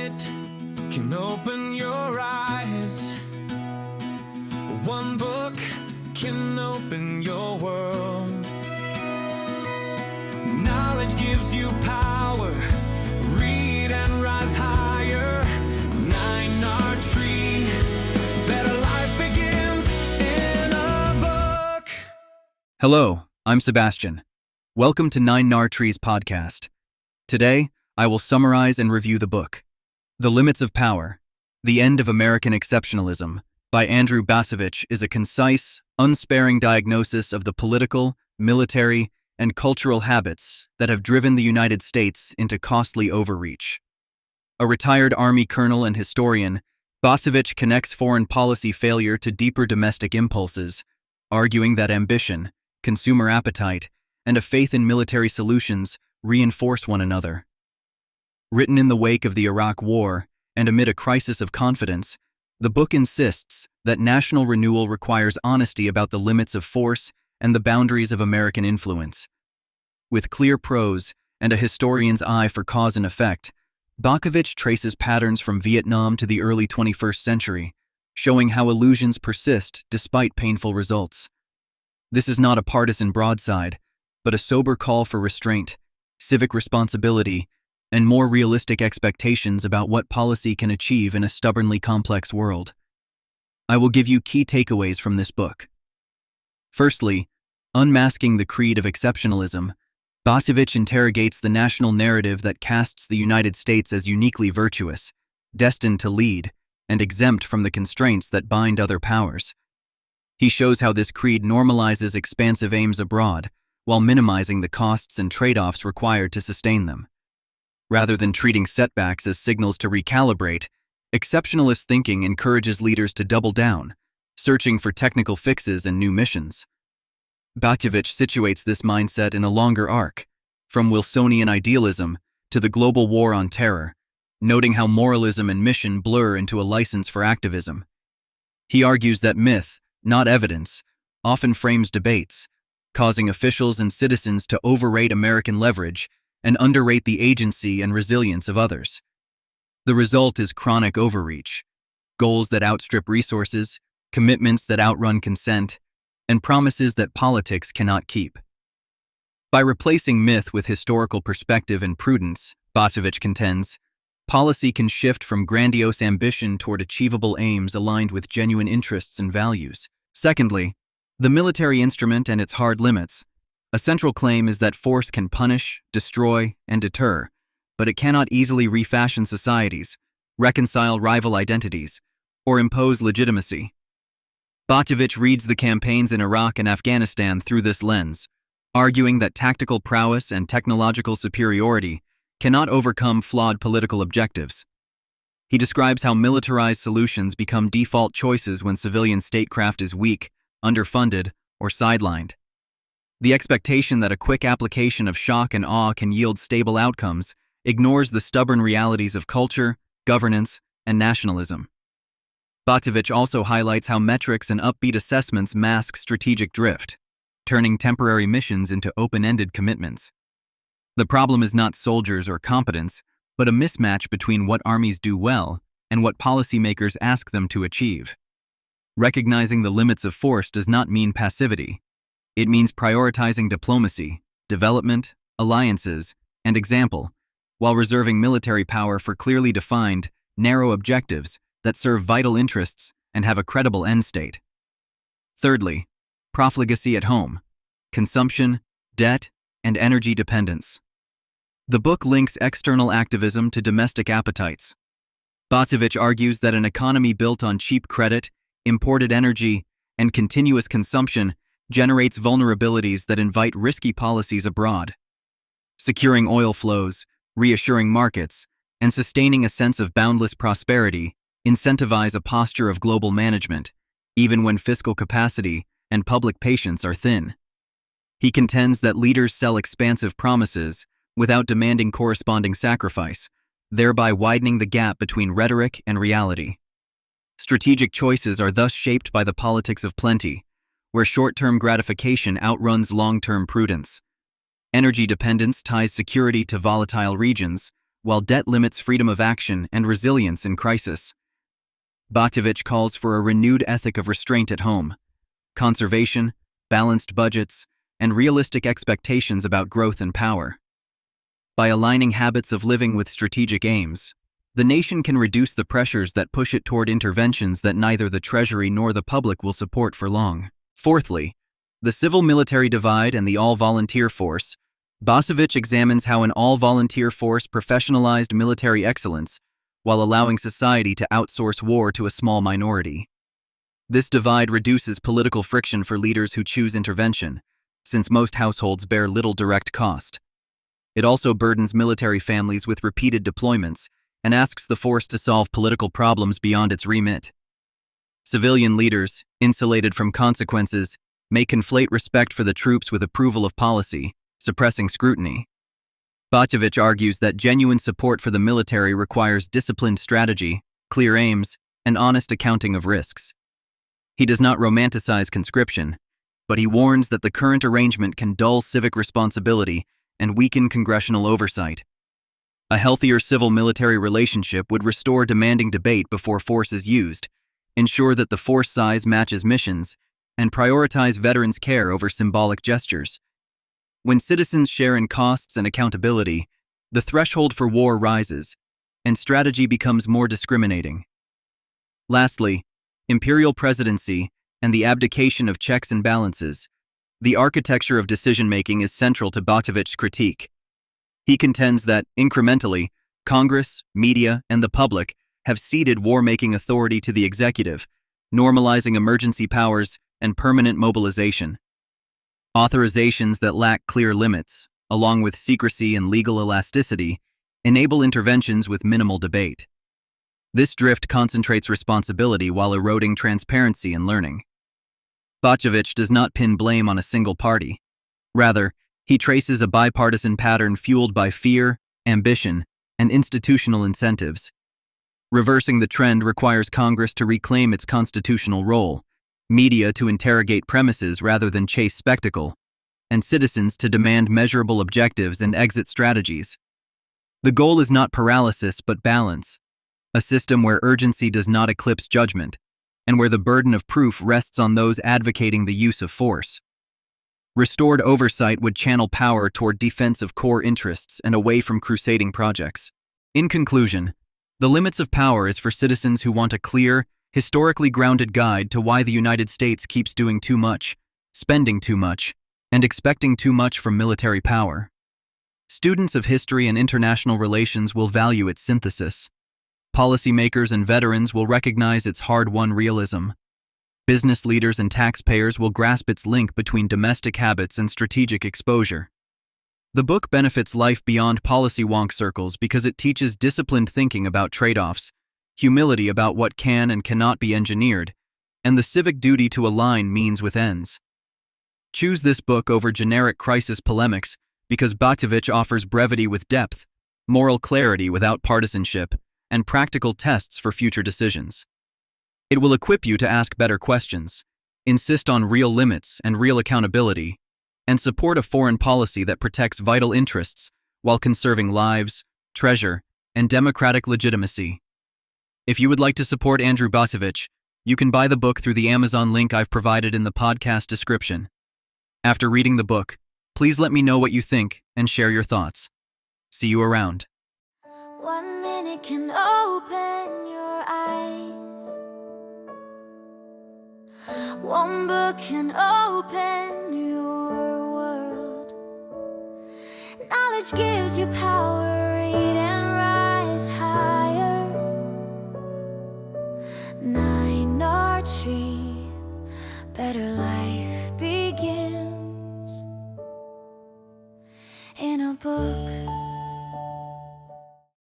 minute can open your eyes. One book can open your world. Knowledge gives you power. Read and rise higher. 9R Tree. Better life begins in a book. Hello, I'm Sebastian. Welcome to 9R Tree's podcast. Today, I will summarize and review the book, The Limits of Power, The End of American Exceptionalism, by Andrew Bacevich is a concise, unsparing diagnosis of the political, military, and cultural habits that have driven the United States into costly overreach. A retired Army colonel and historian, Bacevich connects foreign policy failure to deeper domestic impulses, arguing that ambition, consumer appetite, and a faith in military solutions reinforce one another. Written in the wake of the Iraq War and amid a crisis of confidence, the book insists that national renewal requires honesty about the limits of force and the boundaries of American influence. With clear prose and a historian's eye for cause and effect, Bacevich traces patterns from Vietnam to the early 21st century, showing how illusions persist despite painful results. This is not a partisan broadside, but a sober call for restraint, civic responsibility, and more realistic expectations about what policy can achieve in a stubbornly complex world. I will give you key takeaways from this book. Firstly, unmasking the creed of exceptionalism, Bacevich interrogates the national narrative that casts the United States as uniquely virtuous, destined to lead, and exempt from the constraints that bind other powers. He shows how this creed normalizes expansive aims abroad, while minimizing the costs and trade-offs required to sustain them. Rather than treating setbacks as signals to recalibrate, exceptionalist thinking encourages leaders to double down, searching for technical fixes and new missions. Bacevich situates this mindset in a longer arc, from Wilsonian idealism to the global war on terror, noting how moralism and mission blur into a license for activism. He argues that myth, not evidence, often frames debates, causing officials and citizens to overrate American leverage and underrate the agency and resilience of others. The result is chronic overreach, goals that outstrip resources, commitments that outrun consent, and promises that politics cannot keep. By replacing myth with historical perspective and prudence, Bacevich contends, policy can shift from grandiose ambition toward achievable aims aligned with genuine interests and values. Secondly, the military instrument and its hard limits. A central claim is that force can punish, destroy, and deter, but it cannot easily refashion societies, reconcile rival identities, or impose legitimacy. Bacevich reads the campaigns in Iraq and Afghanistan through this lens, arguing that tactical prowess and technological superiority cannot overcome flawed political objectives. He describes how militarized solutions become default choices when civilian statecraft is weak, underfunded, or sidelined. The expectation that a quick application of shock and awe can yield stable outcomes ignores the stubborn realities of culture, governance, and nationalism. Bacevich also highlights how metrics and upbeat assessments mask strategic drift, turning temporary missions into open-ended commitments. The problem is not soldiers or competence, but a mismatch between what armies do well and what policymakers ask them to achieve. Recognizing the limits of force does not mean passivity. It means prioritizing diplomacy, development, alliances, and example, while reserving military power for clearly defined, narrow objectives that serve vital interests and have a credible end state. Thirdly, profligacy at home, consumption, debt, and energy dependence. The book links external activism to domestic appetites. Bacevich argues that an economy built on cheap credit, imported energy, and continuous consumption generates vulnerabilities that invite risky policies abroad. Securing oil flows, reassuring markets, and sustaining a sense of boundless prosperity incentivize a posture of global management, even when fiscal capacity and public patience are thin. He contends that leaders sell expansive promises without demanding corresponding sacrifice, thereby widening the gap between rhetoric and reality. Strategic choices are thus shaped by the politics of plenty, where short-term gratification outruns long-term prudence. Energy dependence ties security to volatile regions, while debt limits freedom of action and resilience in crisis. Bacevich calls for a renewed ethic of restraint at home, conservation, balanced budgets, and realistic expectations about growth and power. By aligning habits of living with strategic aims, the nation can reduce the pressures that push it toward interventions that neither the Treasury nor the public will support for long. Fourthly, the civil-military divide and the all-volunteer force. Bacevich examines how an all-volunteer force professionalized military excellence while allowing society to outsource war to a small minority. This divide reduces political friction for leaders who choose intervention, since most households bear little direct cost. It also burdens military families with repeated deployments and asks the force to solve political problems beyond its remit. Civilian leaders, insulated from consequences, may conflate respect for the troops with approval of policy, suppressing scrutiny. Bacevich argues that genuine support for the military requires disciplined strategy, clear aims, and honest accounting of risks. He does not romanticize conscription, but he warns that the current arrangement can dull civic responsibility and weaken congressional oversight. A healthier civil-military relationship would restore demanding debate before force is used, ensure that the force size matches missions, and prioritize veterans' care over symbolic gestures. When citizens share in costs and accountability, the threshold for war rises, and strategy becomes more discriminating. Lastly, imperial presidency and the abdication of checks and balances. The architecture of decision-making is central to Bacevich's critique. He contends that, incrementally, Congress, media, and the public have ceded war-making authority to the executive, normalizing emergency powers and permanent mobilization. Authorizations that lack clear limits, along with secrecy and legal elasticity, enable interventions with minimal debate. This drift concentrates responsibility while eroding transparency and learning. Bacevich does not pin blame on a single party. Rather, he traces a bipartisan pattern fueled by fear, ambition, and institutional incentives. Reversing the trend requires Congress to reclaim its constitutional role, media to interrogate premises rather than chase spectacle, and citizens to demand measurable objectives and exit strategies. The goal is not paralysis but balance, a system where urgency does not eclipse judgment, and where the burden of proof rests on those advocating the use of force. Restored oversight would channel power toward defense of core interests and away from crusading projects. In conclusion, The Limits of Power is for citizens who want a clear, historically grounded guide to why the United States keeps doing too much, spending too much, and expecting too much from military power. Students of history and international relations will value its synthesis. Policymakers and veterans will recognize its hard-won realism. Business leaders and taxpayers will grasp its link between domestic habits and strategic exposure. The book benefits life beyond policy wonk circles because it teaches disciplined thinking about trade-offs, humility about what can and cannot be engineered, and the civic duty to align means with ends. Choose this book over generic crisis polemics because Bacevich offers brevity with depth, moral clarity without partisanship, and practical tests for future decisions. It will equip you to ask better questions, insist on real limits and real accountability, and support a foreign policy that protects vital interests while conserving lives, treasure, and democratic legitimacy. If you would like to support Andrew Bacevich, you can buy the book through the Amazon link I've provided in the podcast description. After reading the book, please let me know what you think and share your thoughts. See you around. 1 minute can open your eyes. 1 book can open your world. Knowledge gives you power.